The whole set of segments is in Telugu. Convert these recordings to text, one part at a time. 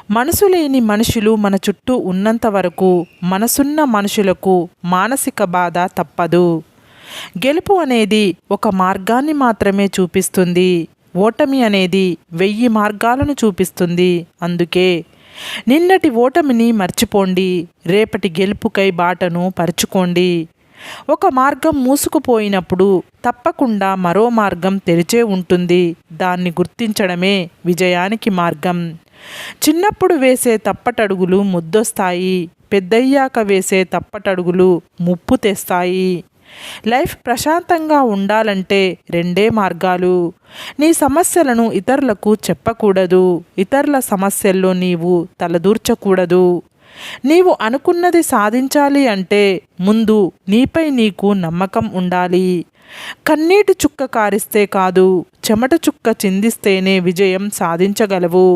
మనసు లేని మనుషులు మన చుట్టూ ఉన్నంత వరకు మనసున్న మనుషులకు మానసిక బాధ తప్పదు. గెలుపు అనేది ఒక మార్గాన్ని మాత్రమే చూపిస్తుంది. ఓటమి అనేది 1000 మార్గాలను చూపిస్తుంది. అందుకే నిన్నటి ఓటమిని మర్చిపోండి, రేపటి గెలుపుకై బాటను పరుచుకోండి. ఒక మార్గం మూసుకుపోయినప్పుడు తప్పకుండా మరో మార్గం తెరిచే ఉంటుంది. దాన్ని గుర్తించడమే విజయానికి మార్గం. చిన్నప్పుడు వేసే తప్పటడుగులు ముద్దొస్తాయి, పెద్దయ్యాక వేసే తప్పటడుగులు ముప్పు తెస్తాయి. లైఫ్ ప్రశాంతంగా ఉండాలంటే రెండే మార్గాలు. నీ సమస్యలను ఇతరులకు చెప్పకూడదు, ఇతరుల సమస్యల్లో నీవు తలదూర్చకూడదు. నీవు అనుకున్నది సాధించాలి అంటే ముందు నీపై నీకు నమ్మకం ఉండాలి. కన్నీటి చుక్క కారిస్తే కాదు, చెమట చుక్క చిందిస్తేనే విజయం సాధించగలవు.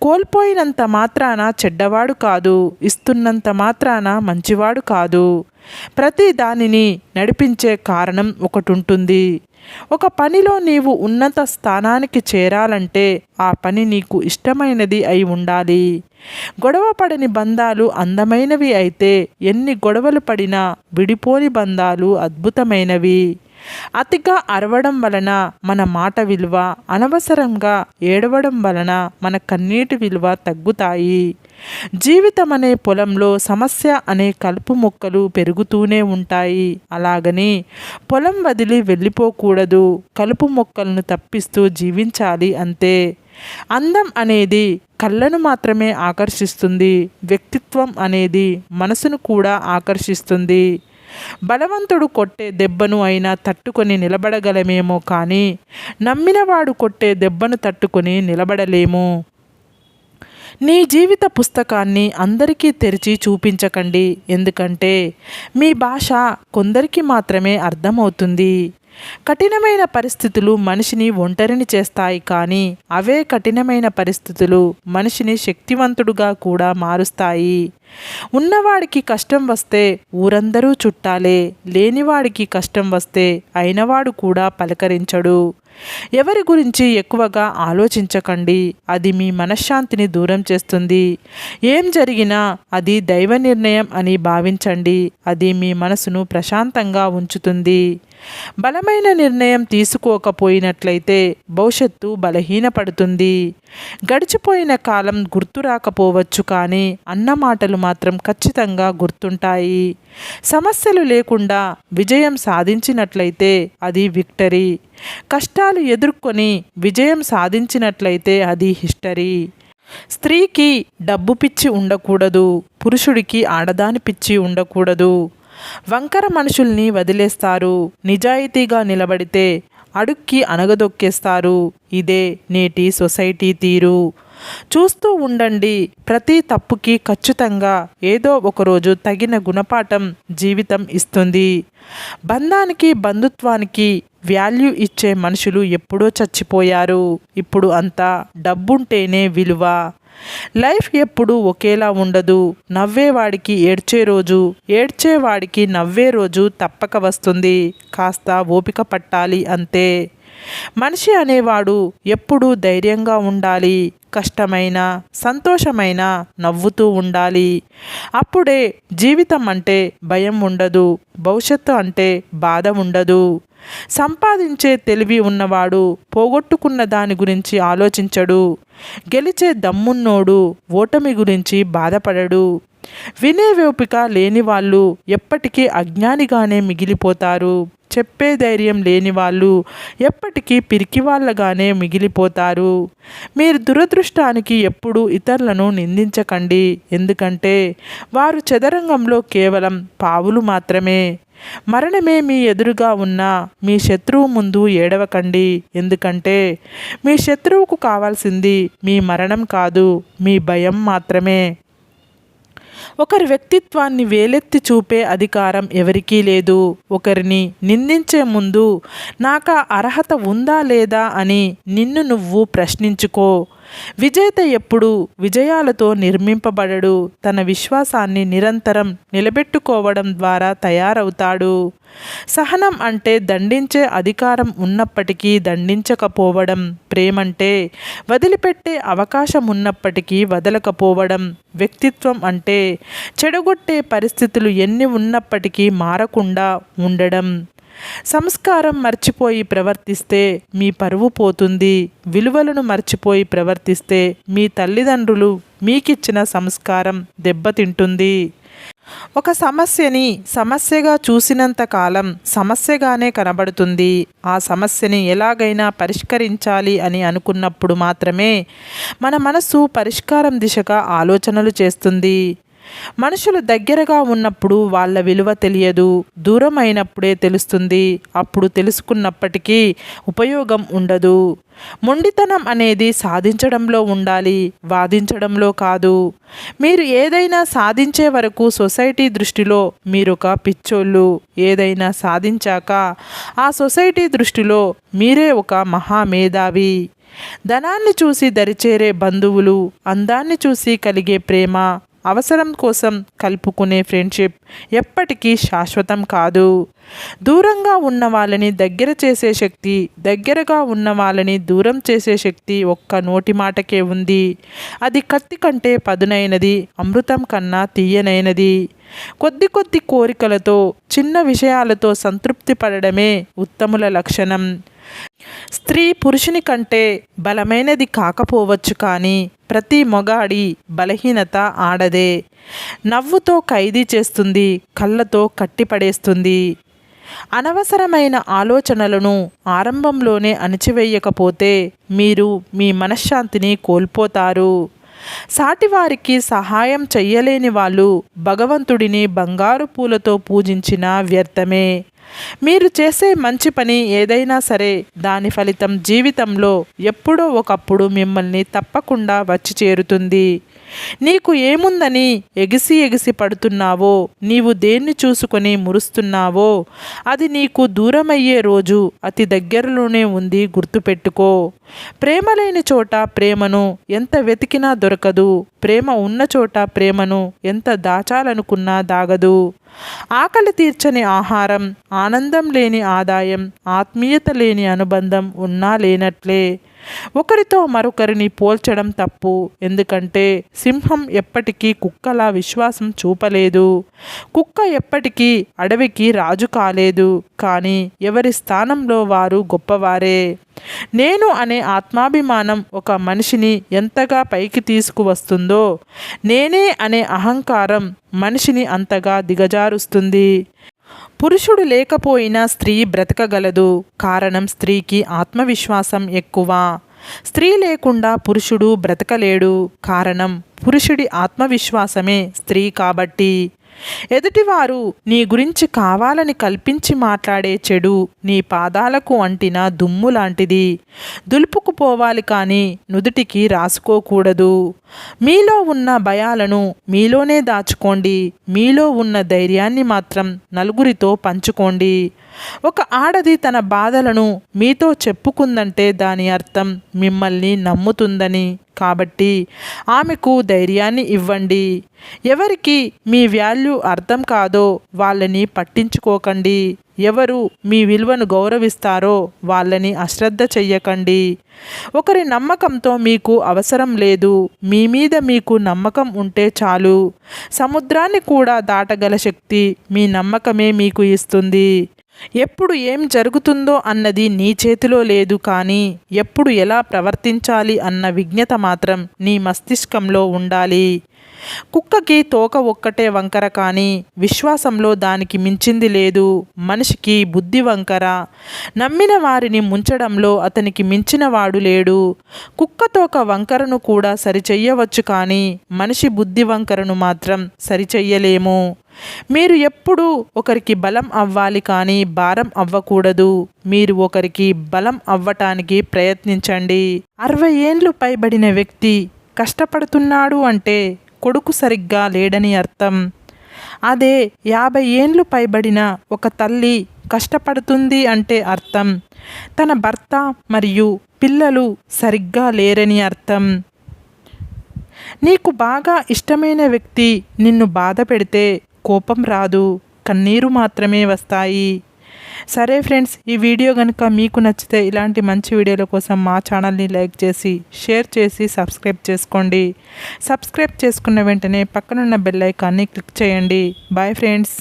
కోల్పోయినంత మాత్రాన చెడ్డవాడు కాదు, ఇస్తున్నంత మాత్రాన మంచివాడు కాదు. ప్రతి దానిని నడిపించే కారణం ఒకటుంటుంది. ఒక పనిలో నీవు ఉన్నత స్థానానికి చేరాలంటే ఆ పని నీకు ఇష్టమైనది అయి ఉండాలి. గొడవ పడని బంధాలు అందమైనవి అయితే ఎన్ని గొడవలు పడినా విడిపోని బంధాలు అద్భుతమైనవి. అతిగా అరవడం వలన మన మాట విలువ, అనవసరంగా ఏడవడం వలన మన కన్నీటి విలువ తగ్గుతాయి. జీవితం అనే పొలంలో సమస్య అనే కలుపు మొక్కలు పెరుగుతూనే ఉంటాయి. అలాగని పొలం వదిలి వెళ్ళిపోకూడదు. కలుపు మొక్కలను తప్పిస్తూ జీవించాలి అంతే. అందం అనేది కళ్ళను మాత్రమే ఆకర్షిస్తుంది. వ్యక్తిత్వం అనేది మనసును కూడా ఆకర్షిస్తుంది. బలవంతుడు కొట్టే దెబ్బను అయినా తట్టుకొని నిలబడగలమేమో కానీ నమ్మినవాడు కొట్టే దెబ్బను తట్టుకొని నిలబడలేము. నీ జీవిత పుస్తకాన్ని అందరికీ తెరిచి చూపించకండి. ఎందుకంటే మీ భాష కొందరికి మాత్రమే అర్థమవుతుంది. కఠినమైన పరిస్థితులు మనిషిని ఒంటరిని చేస్తాయి, కానీ అవే కఠినమైన పరిస్థితులు మనిషిని శక్తివంతుడుగా కూడా మారుస్తాయి. ఉన్నవాడికి కష్టం వస్తే ఊరందరూ చుట్టాలే, లేనివాడికి కష్టం వస్తే అయినవాడు కూడా పలకరించడు. ఎవరి గురించి ఎక్కువగా ఆలోచించకండి, అది మీ మనశ్శాంతిని దూరం చేస్తుంది. ఏం జరిగినా అది దైవ నిర్ణయం అని భావించండి, అది మీ మనసును ప్రశాంతంగా ఉంచుతుంది. బలమైన నిర్ణయం తీసుకోకపోయినట్లయితే భవిష్యత్తు బలహీనపడుతుంది. గడిచిపోయిన కాలం గుర్తు రాకపోవచ్చు, కానీ అన్న మాటలు మాత్రం ఖచ్చితంగా గుర్తుంటాయి. సమస్యలు లేకుండా విజయం సాధించినట్లయితే అది విక్టరీ. కష్టాలు ఎదుర్కొని విజయం సాధించినట్లయితే అది హిస్టరీ. స్త్రీకి డబ్బు పిచ్చి ఉండకూడదు, పురుషుడికి ఆడదాని పిచ్చి ఉండకూడదు. వంకర మనుషుల్ని వదిలేస్తారు, నిజాయితీగా నిలబడితే అడుక్కి అనగదొక్కేస్తారు. ఇదే నేటి సొసైటీ తీరు. చూస్తూ ఉండండి, ప్రతి తప్పుకి ఖచ్చితంగా ఏదో ఒకరోజు తగిన గుణపాఠం జీవితం ఇస్తుంది. బంధానికి బంధుత్వానికి వాల్యూ ఇచ్చే మనుషులు ఎప్పుడో చచ్చిపోయారు. ఇప్పుడు అంతా డబ్బుంటేనే విలువ. లైఫ్ ఎప్పుడూ ఒకేలా ఉండదు. నవ్వేవాడికి ఏడ్చే రోజు, ఏడ్చేవాడికి నవ్వే రోజు తప్పక వస్తుంది. కాస్త ఓపిక పట్టాలి అంతే. మనిషి అనేవాడు ఎప్పుడూ ధైర్యంగా ఉండాలి. కష్టమైన సంతోషమైన నవ్వుతూ ఉండాలి. అప్పుడే జీవితం అంటే భయం ఉండదు, భవిష్యత్తు అంటే బాధ ఉండదు. సంపాదించే తెలివి ఉన్నవాడు పోగొట్టుకున్న దాని గురించి ఆలోచించడు. గెలిచే దమ్మున్నోడు ఓటమి గురించి బాధపడడు. వినే ఓపిక లేని వాళ్ళు ఎప్పటికీ అజ్ఞానిగానే మిగిలిపోతారు. చెప్పే ధైర్యం లేని వాళ్ళు ఎప్పటికీ పిరికివాళ్ళగానే మిగిలిపోతారు. మీరు దురదృష్టానికి ఎప్పుడూ ఇతరులను నిందించకండి, ఎందుకంటే వారు చదరంగంలో కేవలం పావులు మాత్రమే. మరణమే మీ ఎదురుగా ఉన్న మీ శత్రువు ముందు ఏడవకండి, ఎందుకంటే మీ శత్రువుకు కావాల్సింది మీ మరణం కాదు, మీ భయం మాత్రమే. ఒకరి వ్యక్తిత్వాన్ని వేలెత్తి చూపే అధికారం ఎవరికీ లేదు. ఒకరిని నిందించే ముందు నాకా అర్హత ఉందా లేదా అని నిన్ను నువ్వు ప్రశ్నించుకో. విజేత ఎప్పుడు విజయాలతో నిర్మింపబడడు, తన విశ్వాసాన్ని నిరంతరం నిలబెట్టుకోవడం ద్వారా తయారవుతాడు. సహనం అంటే దండించే అధికారం ఉన్నప్పటికీ దండించకపోవడం. ప్రేమంటే వదిలిపెట్టే అవకాశం ఉన్నప్పటికీ వదలకపోవడం. వ్యక్తిత్వం అంటే చెడగొట్టే పరిస్థితులు ఎన్ని ఉన్నప్పటికీ మారకుండా ఉండడం. సంస్కారం మర్చిపోయి ప్రవర్తిస్తే మీ పరువు పోతుంది. విలువలను మర్చిపోయి ప్రవర్తిస్తే మీ తల్లిదండ్రులు మీకిచ్చిన సంస్కారం దెబ్బతింటుంది. ఒక సమస్యని సమస్యగా చూసినంత కాలం సమస్యగానే కనబడుతుంది. ఆ సమస్యని ఎలాగైనా పరిష్కరించాలి అని అనుకున్నప్పుడు మాత్రమే మన మనసు పరిష్కారం దిశగా ఆలోచనలు చేస్తుంది. మనుషులు దగ్గరగా ఉన్నప్పుడు వాళ్ళ విలువ తెలియదు, దూరం అయినప్పుడే తెలుస్తుంది. అప్పుడు తెలుసుకున్నప్పటికీ ఉపయోగం ఉండదు. మొండితనం అనేది సాధించడంలో ఉండాలి, వాదించడంలో కాదు. మీరు ఏదైనా సాధించే వరకు సొసైటీ దృష్టిలో మీరొక పిచ్చోళ్ళు. ఏదైనా సాధించాక ఆ సొసైటీ దృష్టిలో మీరే ఒక మహామేధావి. ధనాన్ని చూసి దరిచేరే బంధువులు, అందాన్ని చూసి కలిగే ప్రేమ, అవసరం కోసం కలుపుకునే ఫ్రెండ్షిప్ ఎప్పటికీ శాశ్వతం కాదు. దూరంగా ఉన్న వాళ్ళని దగ్గర చేసే శక్తి, దగ్గరగా ఉన్న వాళ్ళని దూరం చేసే శక్తి ఒక్క నోటి మాటకే ఉంది. అది కత్తి కంటే పదునైనది, అమృతం కన్నా తీయనైనది. కొద్ది కొద్ది కోరికలతో, చిన్న విషయాలతో సంతృప్తి పడడమే ఉత్తముల లక్షణం. స్త్రీ పురుషుని కంటే బలమైనది కాకపోవచ్చు, కానీ ప్రతి మొగాడి బలహీనత ఆడదే. నవ్వుతో ఖైదీ చేస్తుంది, కళ్ళతో కట్టిపడేస్తుంది. అనవసరమైన ఆలోచనలను ఆరంభంలోనే అణచివేయకపోతే మీరు మీ మనశ్శాంతిని కోల్పోతారు. సాటివారికి సహాయం చెయ్యలేని వాళ్ళు భగవంతుడిని బంగారు పూలతో పూజించిన వ్యర్థమే. మీరు చేసే మంచి పని ఏదైనా సరే, దాని ఫలితం జీవితంలో ఎప్పుడో ఒకప్పుడు మిమ్మల్ని తప్పకుండా వచ్చి చేరుతుంది. నీకు ఏముందని ఎగిసి ఎగిసి పడుతున్నావో, నీవు దేన్ని చూసుకొని మురుస్తున్నావో అది నీకు దూరమయ్యే రోజు అతి దగ్గరలోనే ఉంది, గుర్తుపెట్టుకో. ప్రేమ లేని చోట ప్రేమను ఎంత వెతికినా దొరకదు. ప్రేమ ఉన్న చోట ప్రేమను ఎంత దాచాలనుకున్నా దాగదు. ఆకలి తీర్చని ఆహారం, ఆనందం లేని ఆదాయం, ఆత్మీయత లేని అనుబంధం ఉన్నా లేనట్లే. ఒకరితో మరొకరిని పోల్చడం తప్పు. ఎందుకంటే సింహం ఎప్పటికీ కుక్కలా విశ్వాసం చూపలేదు. కుక్క ఎప్పటికీ అడవికి రాజు కాలేదు. కానీ ఎవరి స్థానంలో వారు గొప్పవారే. నేను అనే ఆత్మాభిమానం ఒక మనిషిని ఎంతగా పైకి తీసుకువస్తుందో, నేనే అనే అహంకారం మనిషిని అంతగా దిగజారుస్తుంది. పురుషుడు లేకపోయినా స్త్రీ బ్రతకగలదు. కారణం స్త్రీకి ఆత్మవిశ్వాసం ఎక్కువ. స్త్రీ లేకుండా పురుషుడు బ్రతకలేడు. కారణం పురుషుడి ఆత్మవిశ్వాసమే స్త్రీ కాబట్టి. ఎదుటివారు నీ గురించి కావాలని కల్పించి మాట్లాడే చెడు నీ పాదాలకు అంటిన దుమ్ము లాంటిది. దులుపుకుపోవాలి కానీ నుదుటికి రాసుకోకూడదు. మీలో ఉన్న భయాలను మీలోనే దాచుకోండి. మీలో ఉన్న ధైర్యాన్ని మాత్రం నలుగురితో పంచుకోండి. ఒక ఆడది తన బాధలను మీతో చెప్పుకుందంటే దాని అర్థం మిమ్మల్ని నమ్ముతుందని. కాబట్టి ఆమెకు ధైర్యాన్ని ఇవ్వండి. ఎవరికి మీ వాల్యూ అర్థం కాదో వాళ్ళని పట్టించుకోకండి. ఎవరు మీ విలువను గౌరవిస్తారో వాళ్ళని అశ్రద్ధ చెయ్యకండి. ఒకరి నమ్మకంతో మీకు అవసరం లేదు. మీ మీద మీకు నమ్మకం ఉంటే చాలు. సముద్రాన్ని కూడా దాటగల శక్తి మీ నమ్మకమే మీకు ఇస్తుంది. ఎప్పుడు ఏం జరుగుతుందో అన్నది నీ చేతిలో లేదు, కానీ ఎప్పుడు ఎలా ప్రవర్తించాలి అన్న విజ్ఞత మాత్రం నీ మస్తిష్కంలో ఉండాలి. కుక్కకి తోక ఒక్కటే వంకర, కానీ విశ్వాసంలో దానికి మించింది లేదు. మనిషికి బుద్ధి వంకర, నమ్మిన వారిని ముంచడంలో అతనికి మించిన వాడు లేడు. కుక్క తోక వంకరను కూడా సరిచెయ్యవచ్చు, కానీ మనిషి బుద్ధి వంకరను మాత్రం సరిచెయ్యలేము. మీరు ఎప్పుడూ ఒకరికి బలం అవ్వాలి, కానీ భారం అవ్వకూడదు. మీరు ఒకరికి బలం అవ్వటానికి ప్రయత్నించండి. 60 ఏండ్లు పైబడిన వ్యక్తి కష్టపడుతున్నాడు అంటే కొడుకు సరిగ్గా లేడని అర్థం. అదే 50 ఏండ్లు పైబడిన ఒక తల్లి కష్టపడుతుంది అంటే అర్థం తన భర్త మరియు పిల్లలు సరిగ్గా లేరని అర్థం. నీకు బాగా ఇష్టమైన వ్యక్తి నిన్ను బాధ పెడితే కోపం రాదు, కన్నీరు మాత్రమే వస్తాయి. సరే ఫ్రెండ్స్, ఈ వీడియో కనుక మీకు నచ్చితే ఇలాంటి మంచి వీడియోల కోసం మా ఛానల్ని లైక్ చేసి షేర్ చేసి సబ్స్క్రైబ్ చేసుకోండి. సబ్స్క్రైబ్ చేసుకున్న వెంటనే పక్కనున్న బెల్ ఐకాన్ని క్లిక్ చేయండి. Bye friends.